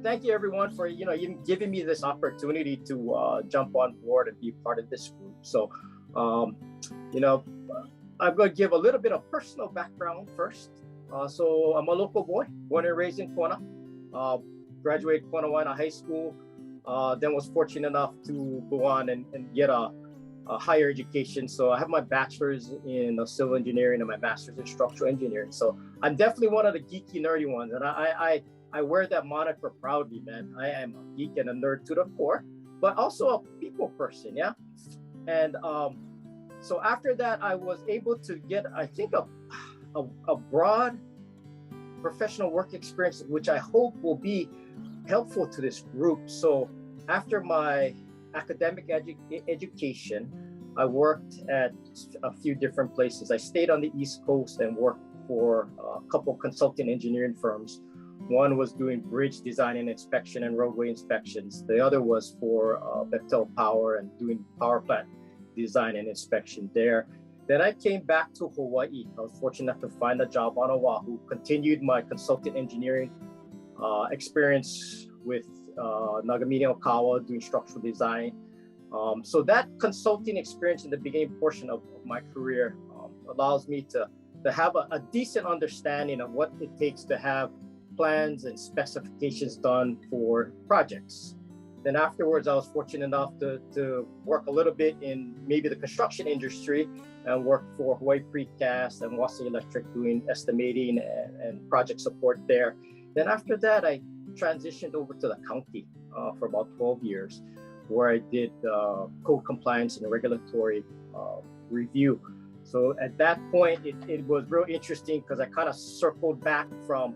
thank you everyone for even giving me this opportunity to jump on board and be part of this group. So, um, you know, I'm going to give a little bit of personal background first. So I'm a local boy, born and raised in Kona. Uh, Graduated Kona High School. Then was fortunate enough to go on and get a higher education. So I have my bachelor's in civil engineering and my master's in structural engineering. So I'm definitely one of the geeky, nerdy ones. And I wear that moniker proudly, man. I am a geek and a nerd to the core, but also a people person, yeah? And so after that, I was able to get, I think, a broad professional work experience, which I hope will be helpful to this group. So after my academic education, I worked at a few different places. I stayed on the East Coast and worked for a couple consulting engineering firms. One was doing bridge design and inspection and roadway inspections. The other was for Bechtel Power and doing power plant design and inspection there. Then I came back to Hawaii. I was fortunate enough to find a job on Oahu, continued my consulting engineering experience with Nagamine Okawa doing structural design. So that consulting experience in the beginning portion of my career allows me to have a decent understanding of what it takes to have plans and specifications done for projects. Then afterwards, I was fortunate enough to work a little bit in maybe the construction industry and work for Hawaii Precast and Wasi Electric doing estimating and project support there. Then after that, I transitioned over to the county for about 12 years, where I did code compliance and regulatory review. So at that point, it was real interesting because I kind of circled back from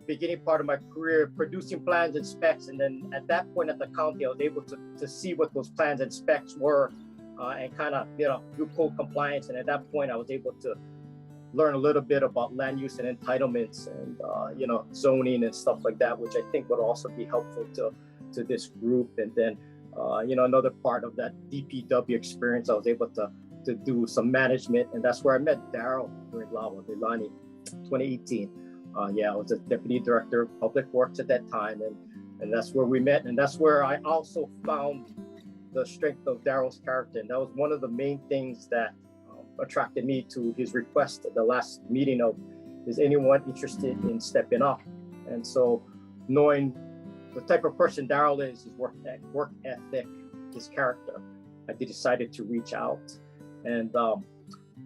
beginning part of my career producing plans and specs, and then at that point at the county I was able to see what those plans and specs were and kind of do code compliance. And at that point I was able to learn a little bit about land use and entitlements and zoning and stuff like that, which I think would also be helpful to this group. And then another part of that DPW experience, I was able to do some management, and that's where I met Daryl during Lawa Delani 2018. I was a deputy director of public works at that time, and that's where we met, and that's where I also found the strength of Daryl's character. And that was one of the main things that attracted me to his request at the last meeting of, is anyone interested in stepping up? And so knowing the type of person Daryl is, his work ethic, his character, I decided to reach out. And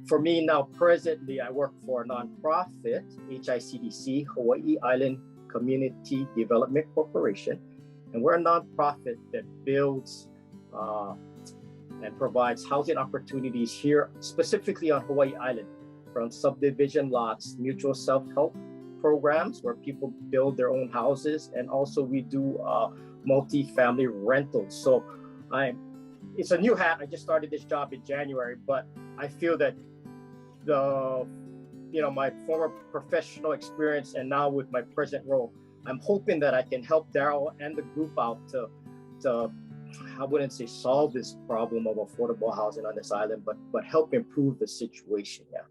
for me now, presently, I work for a nonprofit, HICDC, Hawaii Island Community Development Corporation. And we're a nonprofit that builds and provides housing opportunities here, specifically on Hawaii Island, from subdivision lots, mutual self-help programs where people build their own houses. And also we do multi-family rentals. So it's a new hat. I just started this job in January, but I feel that my former professional experience and now with my present role, I'm hoping that I can help Daryl and the group out to I wouldn't say solve this problem of affordable housing on this island, but help improve the situation. Yeah.